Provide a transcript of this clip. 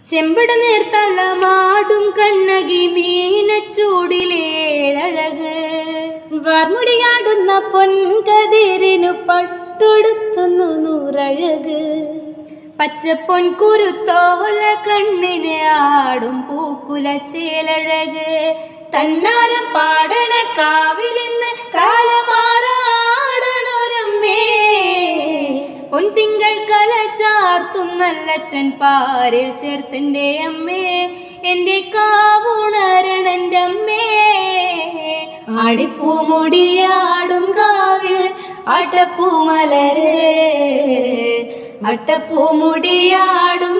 ചെമ്പട നേർത്തള്ളമാടും കണ്ണകി മീനച്ചൂടിലേഴഴക് വാർമുടിയാടുന്ന പൊൻകതിരിനു പട്ടൊടുത്തുന്നു നൂറഴക് പച്ചപ്പൊൻ കുരുത്തോല കണ്ണിന് ആടും പൂക്കുല ചേലഴക് തന്നാരം പാടണ കാവിലിന്ന് കാലമാറാടണൊരമ്മേ പൊൻതിങ്കൾ കല ചാർത്തും നല്ലച്ഛൻ പാരിൽ ചേർത്തന്റെ അമ്മേ എന്റെ കാവുണരണന്റെ അമ്മേ ആടിപ്പൂമുടിയാടും കാവിൽ അട്ടപ്പൂമലരേ അട്ടപ്പൂമുടിയാടും